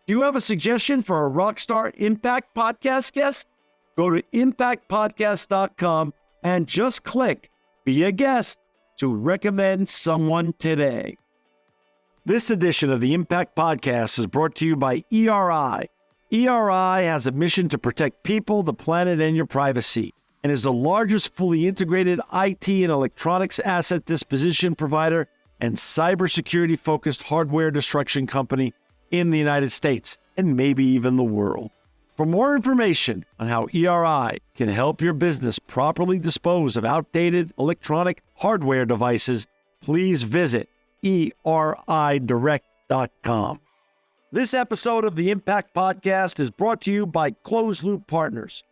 Do you have a suggestion for a Rockstar Impact Podcast guest? Go to impactpodcast.com and just click Be a Guest to recommend someone today. This edition of the Impact Podcast is brought to you by ERI. ERI has a mission to protect people, the planet, and your privacy, and is the largest fully integrated IT and electronics asset disposition provider and cybersecurity-focused hardware destruction company in the United States, and maybe even the world. For more information on how ERI can help your business properly dispose of outdated electronic hardware devices, please visit eridirect.com. This episode of the Impact Podcast is brought to you by Closed Loop Partners.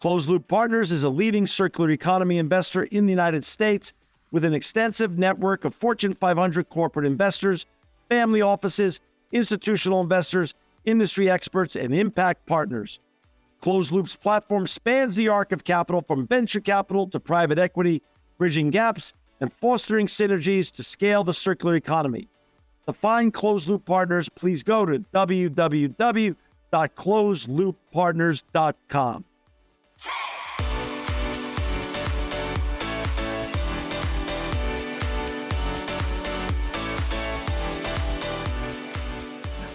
Closed Loop Partners is a leading circular economy investor in the United States with an extensive network of Fortune 500 corporate investors, family offices, institutional investors, industry experts, and impact partners. Closed Loop's platform spans the arc of capital from venture capital to private equity, bridging gaps and fostering synergies to scale the circular economy. To find Closed Loop Partners, please go to www.closedlooppartners.com.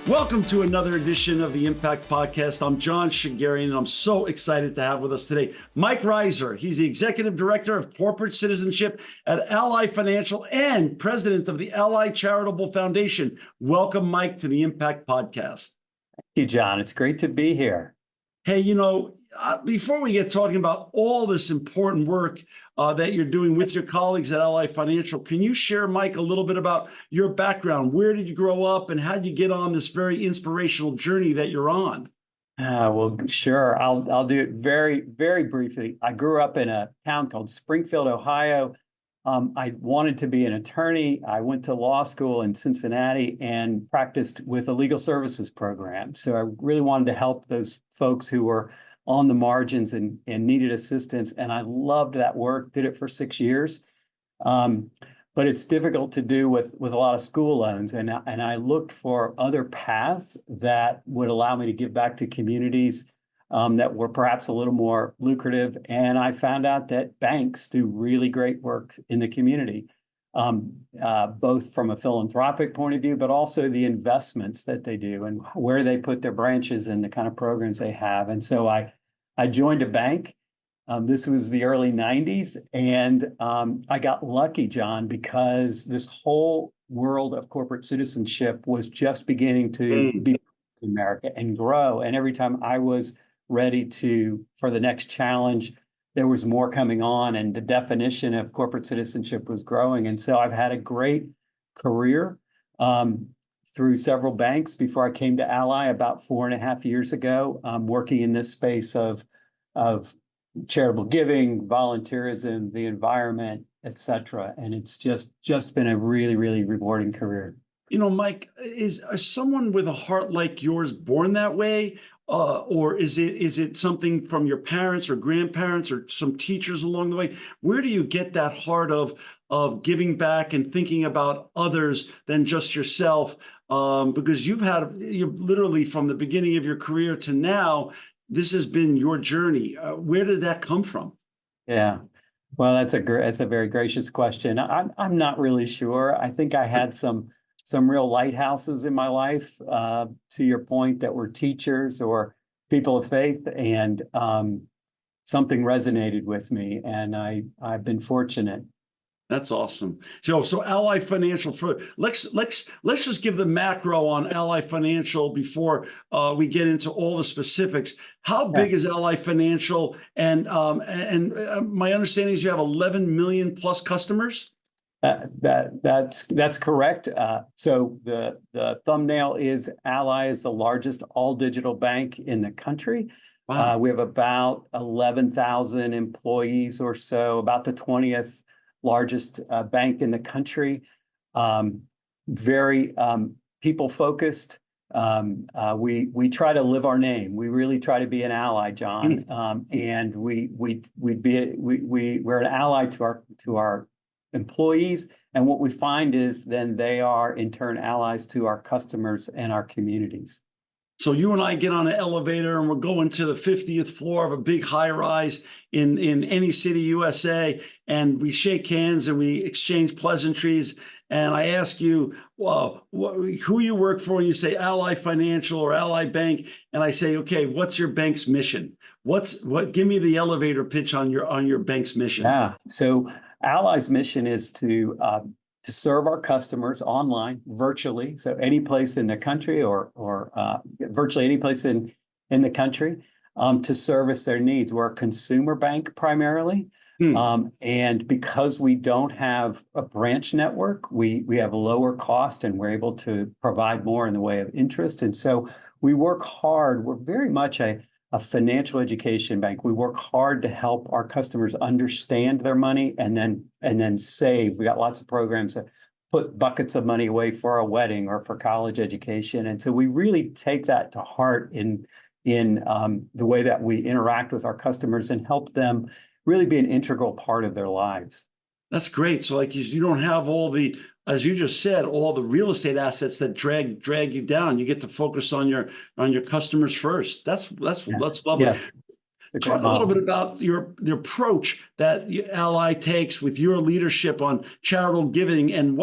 Welcome to another edition of the Impact Podcast. I'm John Shigarian, and I'm so excited to have with us today Mike Rizer. He's the Executive Director of Corporate Citizenship at Ally Financial and President of the Ally Charitable Foundation. Welcome, Mike, to the Impact Podcast. Thank you, John. It's great to be here. Hey, before we get talking about all this important work that you're doing with your colleagues at Ally Financial, can you share, Mike, a little bit about your background? Where did you grow up and how did you get on this very inspirational journey that you're on? Well, sure. I'll do it very, very briefly. I grew up in a town called Springfield, Ohio. I wanted to be an attorney. I went to law school in Cincinnati and practiced with a legal services program. So I really wanted to help those folks who were on the margins and needed assistance. And I loved that work, did it for 6 years. But it's difficult to do with a lot of school loans. And I looked for other paths that would allow me to give back to communities that were perhaps a little more lucrative. And I found out that banks do really great work in the community, both from a philanthropic point of view, but also the investments that they do and where they put their branches and the kind of programs they have. And so I joined a bank. This was the early 90s. And I got lucky, John, because this whole world of corporate citizenship was just beginning to be in America and grow. And every time I was ready for the next challenge, there was more coming on, and the definition of corporate citizenship was growing. And so I've had a great career through several banks before I came to Ally about 4.5 years ago, working in this space of charitable giving, volunteerism, the environment, et cetera. And it's just been a really, really rewarding career. Mike, is someone with a heart like yours born that way? Or is it something from your parents or grandparents or some teachers along the way? Where do you get that heart of giving back and thinking about others than just yourself? Because you're literally from the beginning of your career to now, this has been your journey. Where did that come from? Yeah, well, that's a very gracious question. I'm not really sure. I think I had some real lighthouses in my life, to your point, that were teachers or people of faith, and something resonated with me, and I've been fortunate. That's awesome. So Ally Financial, let's just give the macro on Ally Financial before we get into all the specifics. How big is Ally Financial? And my understanding is you have 11 million plus customers. That's correct. So the thumbnail is Ally is the largest all digital bank in the country. Wow. We have about 11,000 employees or so, about the 20th largest bank in the country. Very people focused. We try to live our name. We really try to be an ally, John. And we're an ally to our employees. And what we find is then they are in turn allies to our customers and our communities. So you and I get on an elevator and we're going to the 50th floor of a big high rise in any city, USA, and we shake hands and we exchange pleasantries. And I ask you, well, who you work for, and you say Ally Financial or Ally Bank, and I say, okay, what's your bank's mission? Give me the elevator pitch on your bank's mission. Yeah. So Ally's mission is to serve our customers online, virtually. So any place in the country or virtually any place in the country, to service their needs. We're a consumer bank primarily. And because we don't have a branch network, we have lower cost and we're able to provide more in the way of interest. And so we work hard. We're very much a financial education bank. We work hard to help our customers understand their money and then save. We got lots of programs that put buckets of money away for a wedding or for college education. And so we really take that to heart in the way that we interact with our customers and help them really be an integral part of their lives. That's great. So like you don't have all the, as you just said, all the real estate assets that drag you down. You get to focus on your customers first. That's lovely. Yes. Talk a little bit about the approach that Ally takes with your leadership on charitable giving, and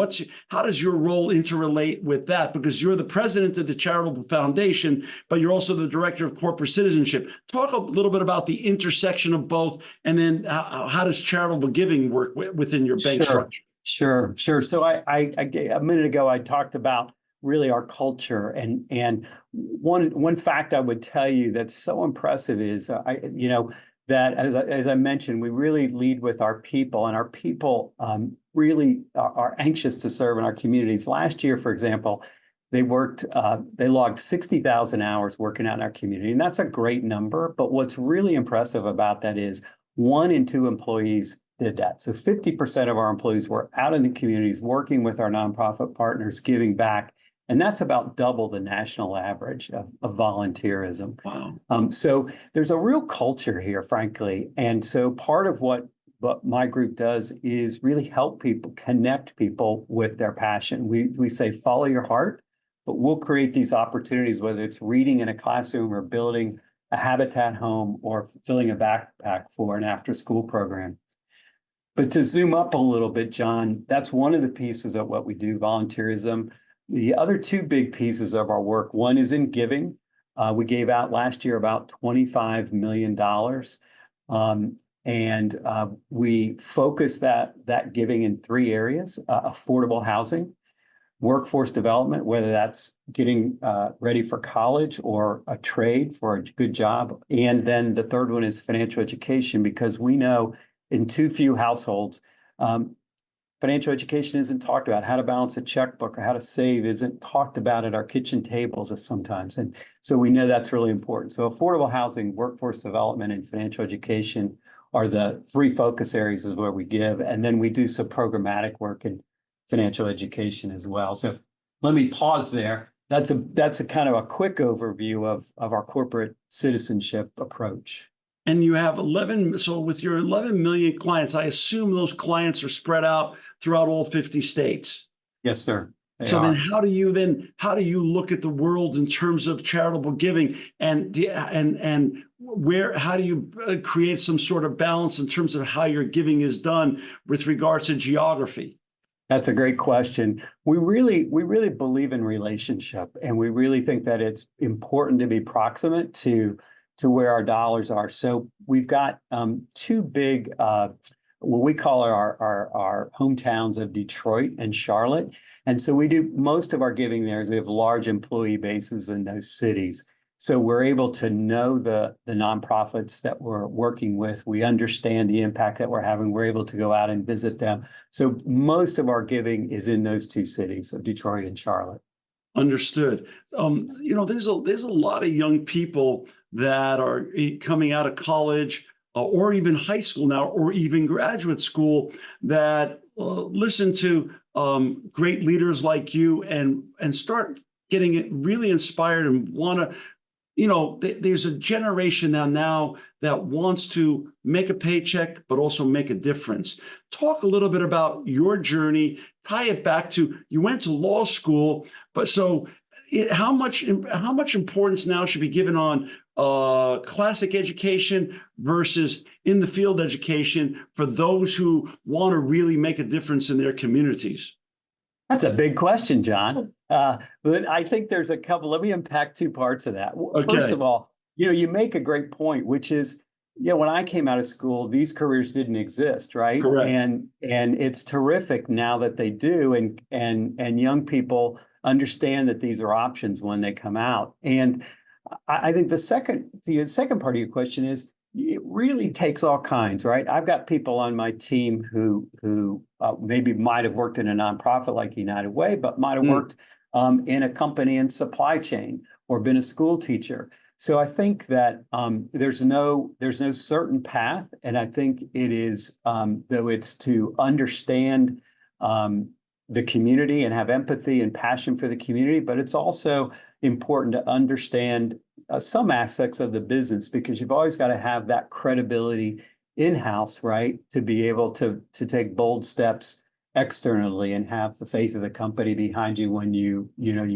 how does your role interrelate with that? Because you're the president of the Charitable Foundation, but you're also the director of corporate citizenship. Talk a little bit about the intersection of both, and then how does charitable giving work within your bank structure? Sure. So I a minute ago I talked about really our culture, and one fact I would tell you that's so impressive is that as I mentioned, we really lead with our people, and our people really are anxious to serve in our communities. Last year, for example, they logged 60,000 hours working out in our community, and that's a great number. But what's really impressive about that is 1 in 2 employees did that. So 50% of our employees were out in the communities working with our nonprofit partners, giving back. And that's about double the national average of volunteerism. Wow. So there's a real culture here, frankly. And so part of what my group does is really help people, connect people with their passion. We say, follow your heart, but we'll create these opportunities, whether it's reading in a classroom or building a habitat home or filling a backpack for an after-school program. But to zoom up a little bit, John, that's one of the pieces of what we do, volunteerism. The other 2 big pieces of our work, one is in giving. We gave out last year about $25 million. And we focus that giving in 3 areas: affordable housing, workforce development, whether that's getting ready for college or a trade for a good job. And then the third one is financial education, because we know in too few households, financial education isn't talked about. How to balance a checkbook or how to save isn't talked about at our kitchen tables sometimes. And so we know that's really important. So affordable housing, workforce development, and financial education are the 3 focus areas of where we give. And then we do some programmatic work in financial education as well. So let me pause there. That's a kind of a quick overview of our corporate citizenship approach. And you have 11, so with your 11 million clients, I assume those clients are spread out throughout all 50 states. Yes, sir. So then how do you look at the world in terms of charitable giving, and how do you create some sort of balance in terms of how your giving is done with regards to geography? That's a great question. We really believe in relationship, and we really think that it's important to be proximate to where our dollars are. So we've got 2 big, what we call our hometowns of Detroit and Charlotte. And so we do most of our giving there. We have large employee bases in those cities. So we're able to know the nonprofits that we're working with. We understand the impact that we're having. We're able to go out and visit them. So most of our giving is in those 2 cities of Detroit and Charlotte. Understood. There's a lot of young people that are coming out of college or even high school now, or even graduate school, that listen to great leaders like you and start getting it really inspired and want to. There's a generation now that wants to make a paycheck, but also make a difference. Talk a little bit about your journey, tie it back to, you went to law school, but so how much importance now should be given on classic education versus in the field education for those who want to really make a difference in their communities? That's a big question, John. But I think there's a couple. Let me unpack two parts of that. First Okay, of all, you make a great point, which is, when I came out of school, these careers didn't exist, right? correct. And it's terrific now that they do, and young people understand that these are options when they come out. And I think the second part of your question is, it really takes all kinds, right? I've got people on my team who maybe might have worked in a nonprofit like United Way, but might have worked in a company in supply chain or been a school teacher. So I think that there's no certain path, and I think it is, though it's to understand the community and have empathy and passion for the community, but it's also important to understand some aspects of the business, because you've always got to have that credibility in-house, right, to be able to take bold steps externally and have the faith of the company behind you when you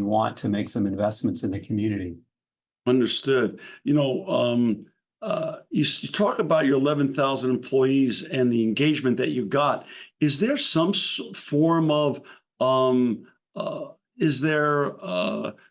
want to make some investments in the community. Understood. You talk about your 11,000 employees and the engagement that you got. Is there some form of is there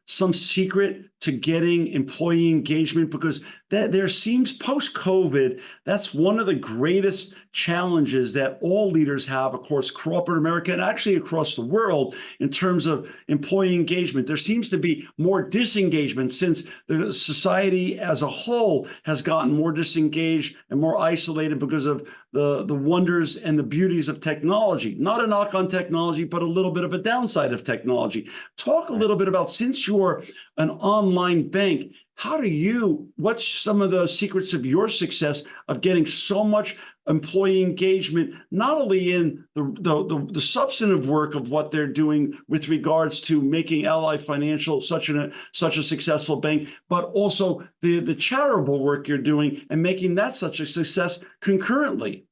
some secret to getting employee engagement? Because there seems post-COVID, that's one of the greatest challenges that all leaders have across corporate America and actually across the world in terms of employee engagement. There seems to be more disengagement since the society as a whole has gotten more disengaged and more isolated because of the wonders and the beauties of technology. Not a knock on technology, but a little bit of a downside of technology. Talk a little bit about, since you're an online bank, what's some of the secrets of your success of getting so much employee engagement, not only in the substantive work of what they're doing with regards to making Ally Financial such a successful bank, but also the charitable work you're doing and making that such a success concurrently?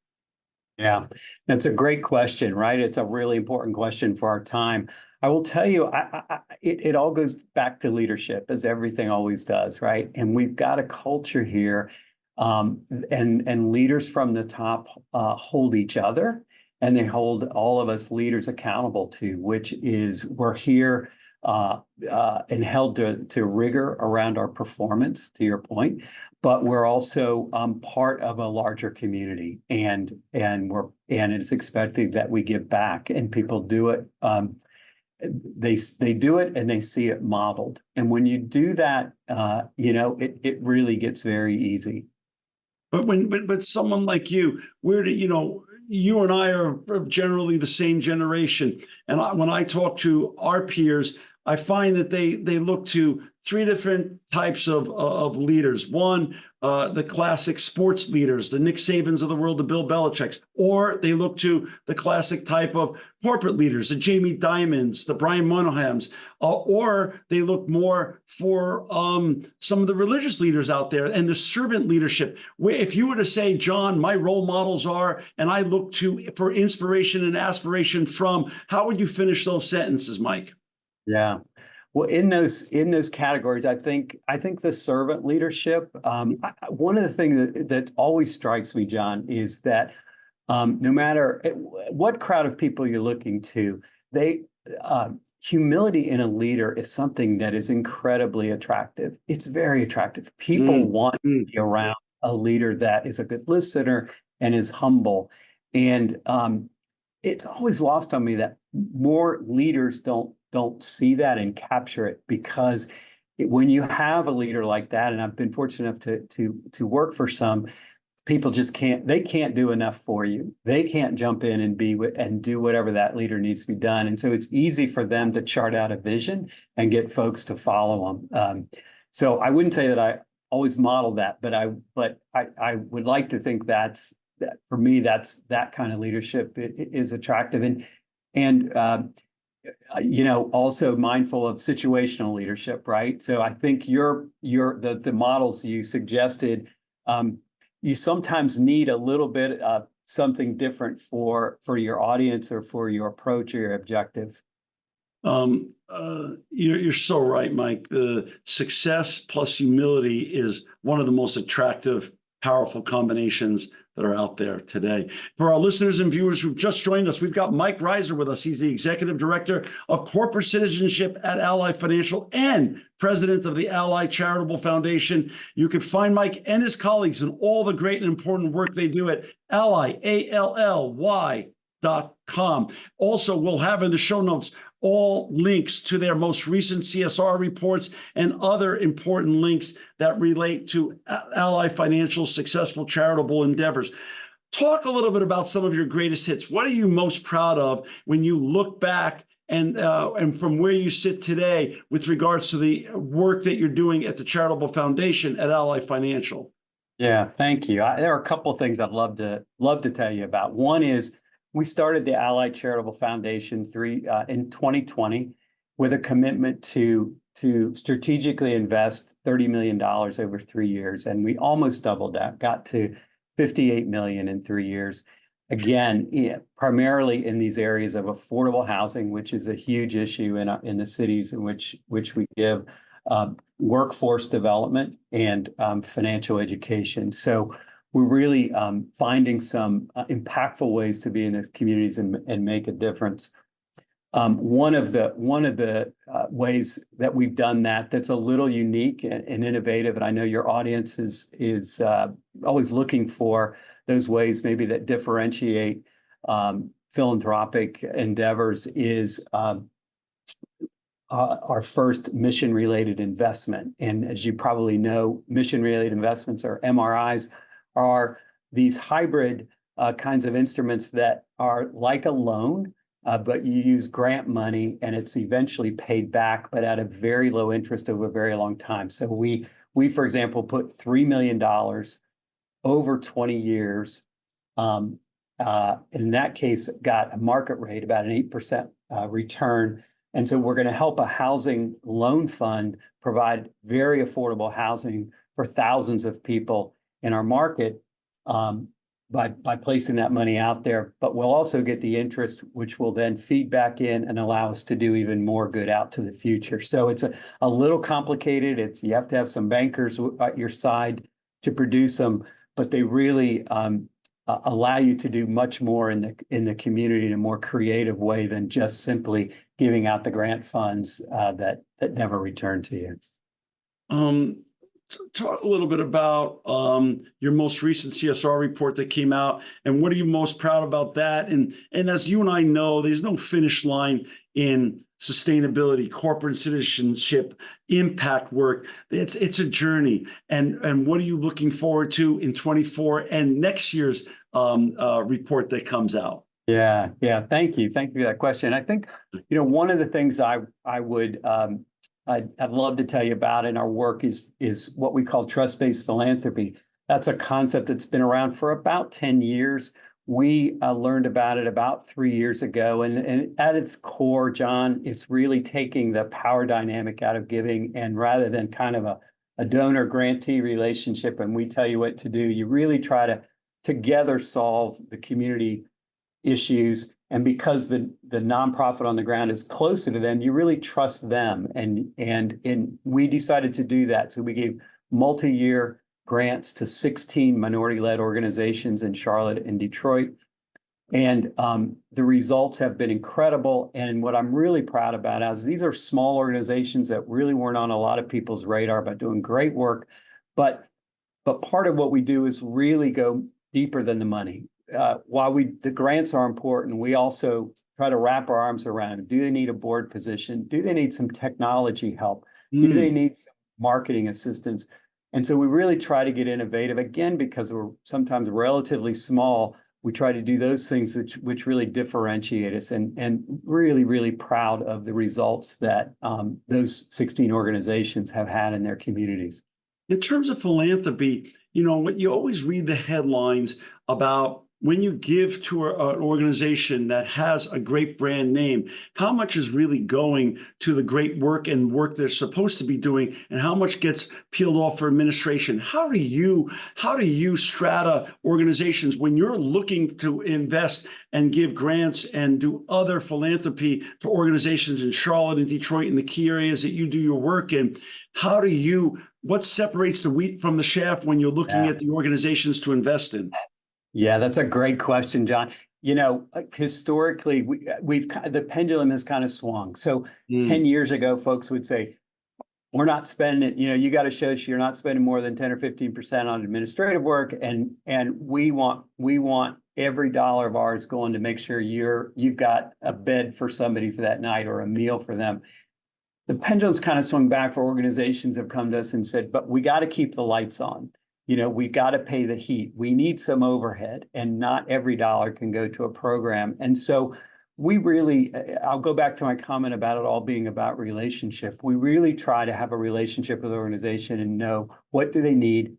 Yeah, that's a great question, right? It's a really important question for our time. I will tell you, it all goes back to leadership, as everything always does, right? And we've got a culture here, and leaders from the top hold each other, and they hold all of us leaders accountable to, which is, we're here and held to rigor around our performance, to your point, but we're also part of a larger community, and it's expected that we give back, and people do it. They do it and they see it modeled, and when you do that, it really gets very easy. But someone like you, you and I are generally the same generation, and when I talk to our peers, I find that they look to three different types of leaders. One, the classic sports leaders, the Nick Sabans of the world, the Bill Belichick's, or they look to the classic type of corporate leaders, the Jamie Dimons, the Brian Moynihan's, or they look more for some of the religious leaders out there and the servant leadership. Where if you were to say, John, my role models are, and I look for inspiration and aspiration from, how would you finish those sentences, Mike? Yeah. Well, in those categories, I think the servant leadership. One of the things that always strikes me, John, is that no matter what crowd of people you're looking to, humility in a leader is something that is incredibly attractive. It's very attractive. People want to be around a leader that is a good listener and is humble. And it's always lost on me that more leaders don't see that and capture it, because when you have a leader like that, and I've been fortunate enough to work for some, people just can't do enough for you. They can't jump in and do whatever that leader needs to be done. And so it's easy for them to chart out a vision and get folks to follow them. So I wouldn't say that I always model that, but I would like to think that for me, that kind of leadership is attractive, and also mindful of situational leadership, right? So I think the models you suggested, you sometimes need a little bit of something different for your audience or for your approach or your objective. You're so right, Mike. The success plus humility is one of the most attractive, powerful combinations that are out there today. For our listeners and viewers who've just joined us, we've got Mike Rizer with us. He's the Executive Director of Corporate Citizenship at Ally Financial and President of the Ally Charitable Foundation. You can find Mike and his colleagues and all the great and important work they do at Ally, ALLY.com. Also, we'll have in the show notes all links to their most recent CSR reports and other important links that relate to Ally Financial's successful charitable endeavors. Talk a little bit about some of your greatest hits. What are you most proud of when you look back and from where you sit today with regards to the work that you're doing at the Charitable Foundation at Ally Financial? Yeah, thank you. There are a couple of things I'd love to tell you about. One is we started the Ally Charitable Foundation in 2020 with a commitment to strategically invest $30 million over 3 years. And we almost doubled that, got to $58 million in 3 years. Again, primarily in these areas of affordable housing, which is a huge issue in the cities in which we give, workforce development and financial education. So we're really finding some impactful ways to be in the communities and make a difference. One of the ways that we've done that's a little unique and innovative, and I know your audience is always looking for those ways maybe that differentiate philanthropic endeavors, is our first mission-related investment. And as you probably know, mission-related investments, or MRIs, are these hybrid kinds of instruments that are like a loan, but you use grant money and it's eventually paid back, but at a very low interest over a very long time. So we for example, put $3 million over 20 years. In that case, got a market rate, about an 8% return. And so we're going to help a housing loan fund provide very affordable housing for thousands of people in our market by placing that money out there. But we'll also get the interest, which will then feed back in and allow us to do even more good out to the future. So it's a little complicated. You have to have some bankers at your side to produce them, but they really allow you to do much more in the community in a more creative way than just simply giving out the grant funds that never return to you. Talk a little bit about your most recent CSR report that came out, and what are you most proud about that? And as you and I know, there's no finish line in sustainability, corporate citizenship, impact work. It's a journey. And what are you looking forward to in 24 and next year's report that comes out? Yeah. Thank you for that question. I think, one of the things I'd love to tell you about in our work is what we call trust-based philanthropy. That's a concept that's been around for about 10 years. We learned about it about 3 years ago. And at its core, John, it's really taking the power dynamic out of giving. And rather than kind of a donor-grantee relationship, and we tell you what to do, you really try to together solve the community issues. And because the nonprofit on the ground is closer to them, you really trust them. And we decided to do that. So we gave multi-year grants to 16 minority-led organizations in Charlotte and Detroit. And the results have been incredible. And what I'm really proud about is these are small organizations that really weren't on a lot of people's radar, but doing great work. But part of what we do is really go deeper than the money. While the grants are important, we also try to wrap our arms around it. Do they need a board position? Do they need some technology help? Do they need some marketing assistance? And so we really try to get innovative. Again, because we're sometimes relatively small, we try to do those things which really differentiate us, and really, really proud of the results that those 16 organizations have had in their communities. In terms of philanthropy, what you always read the headlines about when you give to an organization that has a great brand name, how much is really going to the great work and work they're supposed to be doing, and how much gets peeled off for administration? How do you strata organizations when you're looking to invest and give grants and do other philanthropy to organizations in Charlotte and Detroit in the key areas that you do your work in? What separates the wheat from the chaff when you're looking at the organizations to invest in? Yeah, that's a great question, John. Historically, the pendulum has kind of swung. So 10 years ago, folks would say, we're not spending, you got to show us you're not spending more than 10 or 15% on administrative work. And we want every dollar of ours going to make sure you've got a bed for somebody for that night or a meal for them. The pendulum's kind of swung back for organizations have come to us and said, but we got to keep the lights on. We got to pay the heat. We need some overhead, and not every dollar can go to a program. And so I'll go back to my comment about it all being about relationship. We really try to have a relationship with the organization and know what do they need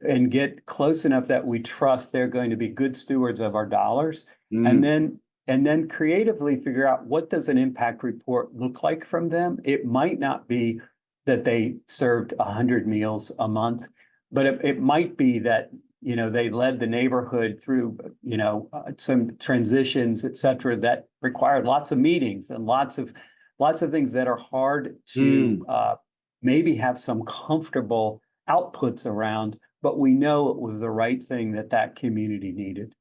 and get close enough that we trust they're going to be good stewards of our dollars. And then creatively figure out, what does an impact report look like from them? It might not be that they served 100 meals a month, but it might be that, they led the neighborhood through, some transitions, et cetera, that required lots of meetings and lots of things that are hard to maybe have some comfortable outputs around, but we know it was the right thing that community needed.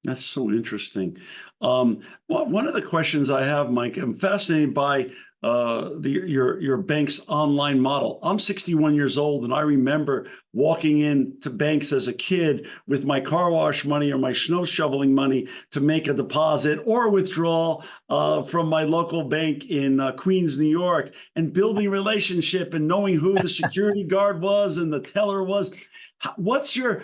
That's so interesting. One of the questions I have, Mike, I'm fascinated by your bank's online model. I'm 61 years old, and I remember walking into banks as a kid with my car wash money or my snow shoveling money to make a deposit or withdrawal from my local bank in Queens, New York, and building relationship and knowing who the security guard was and the teller was. What's your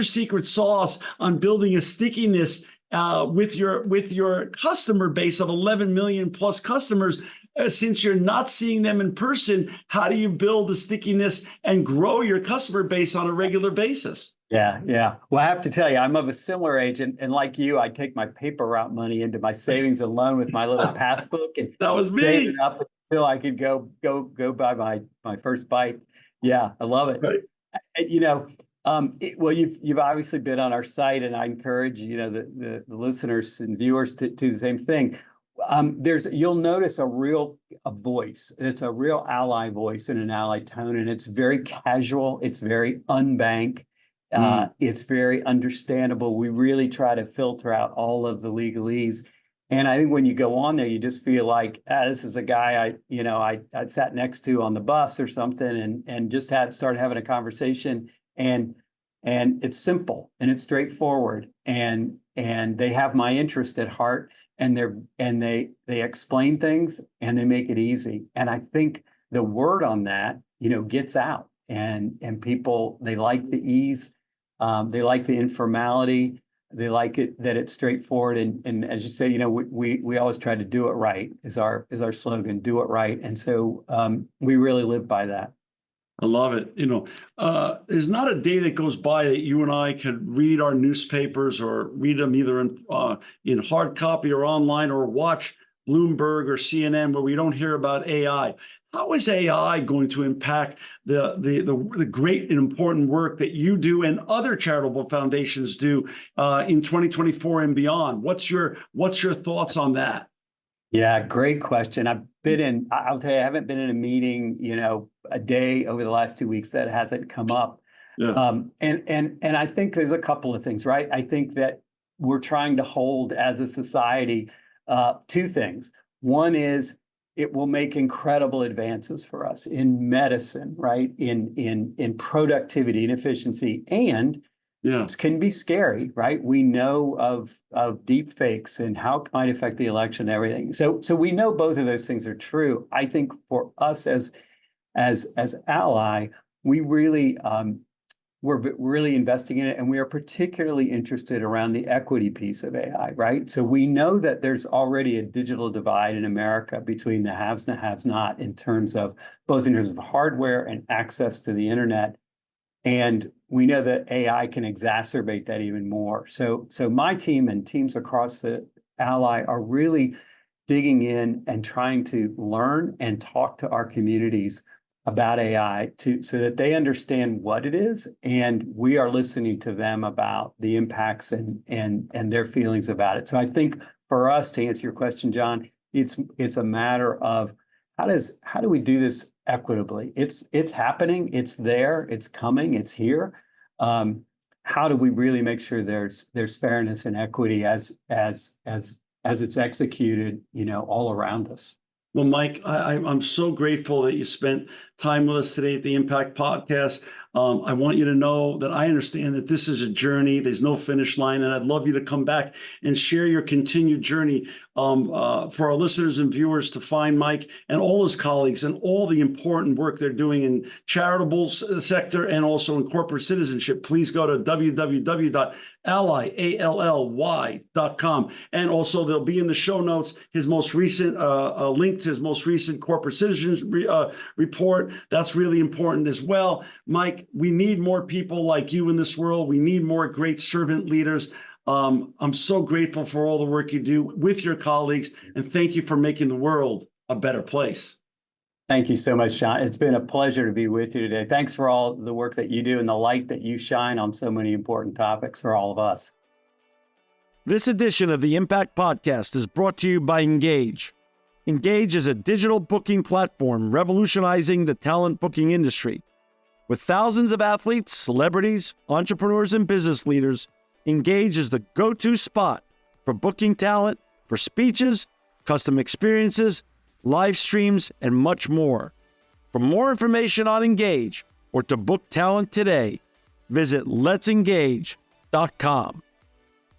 secret sauce on building a stickiness with your customer base of 11 million plus customers? Since you're not seeing them in person, how do you build the stickiness and grow your customer base on a regular basis? Yeah. Well, I have to tell you, I'm of a similar age, and like you, I take my paper route money into my savings and loan with my little passbook and that was save me. it up until I could go buy my first bite. Yeah, I love it. Right. Well, you've obviously been on our site, and I encourage the listeners and viewers to do the same thing. You'll notice a voice. It's a real ally voice and an ally tone, and it's very casual. It's very unbanked. It's very understandable. We really try to filter out all of the legalese. And I think when you go on there, you just feel like, this is a guy I sat next to on the bus or something, and just started having a conversation. And it's simple and it's straightforward, and they have my interest at heart, and they explain things and they make it easy. And I think the word on that, gets out, and people, they like the ease, they like the informality. They like it that it's straightforward, and as you say, we always try to do it right is our slogan, do it right, and so we really live by that. I love it. There's not a day that goes by that you and I could read our newspapers or read them either in hard copy or online, or watch Bloomberg or CNN where we don't hear about AI. How is AI going to impact the great and important work that you do and other charitable foundations do in 2024 and beyond? What's your thoughts on that? Yeah, great question. I'll tell you, I haven't been in a meeting, a day over the last 2 weeks that hasn't come up. Yeah. And I think there's a couple of things, right? I think that we're trying to hold as a society two things. One is it will make incredible advances for us in medicine, right? In productivity and efficiency, and it can be scary, right? We know of deep fakes and how it might affect the election and everything. So we know both of those things are true. I think for us as ally, we're really investing in it, and we are particularly interested around the equity piece of AI, right? So we know that there's already a digital divide in America between the haves and the have-not in terms of hardware and access to the internet. And we know that AI can exacerbate that even more. So my team and teams across the Ally are really digging in and trying to learn and talk to our communities about AI so that they understand what it is, and we are listening to them about the impacts and their feelings about it. So I think for us, to answer your question, John, it's a matter of how do we do this equitably? It's happening, it's there, it's coming, it's here. How do we really make sure there's fairness and equity as it's executed, all around us? Well, Mike, I'm so grateful that you spent time with us today at the Impact Podcast. I want you to know that I understand that this is a journey. There's no finish line, and I'd love you to come back and share your continued journey for our listeners and viewers to find Mike and all his colleagues and all the important work they're doing in charitable sector and also in corporate citizenship. Please go to www.ally.com. And also there'll be in the show notes his most recent link to his most recent corporate citizens report. That's really important as well. Mike, we need more people like you in this world. We need more great servant leaders. I'm so grateful for all the work you do with your colleagues, and thank you for making the world a better place. Thank you so much, Sean. It's been a pleasure to be with you today. Thanks for all the work that you do and the light that you shine on so many important topics for all of us. This edition of the Impact Podcast is brought to you by Engage. Engage is a digital booking platform revolutionizing the talent booking industry. With thousands of athletes, celebrities, entrepreneurs, and business leaders, Engage is the go-to spot for booking talent, for speeches, custom experiences, live streams, and much more. For more information on Engage or to book talent today, visit letsengage.com.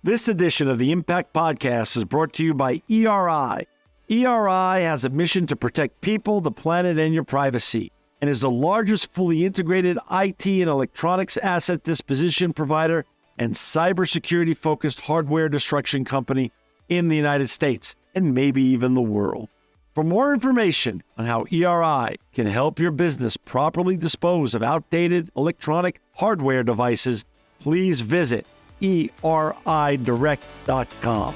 This edition of the Impact Podcast is brought to you by ERI. ERI has a mission to protect people, the planet, and your privacy, and is the largest fully integrated IT and electronics asset disposition provider and cybersecurity-focused hardware destruction company in the United States and maybe even the world. For more information on how ERI can help your business properly dispose of outdated electronic hardware devices, please visit eridirect.com.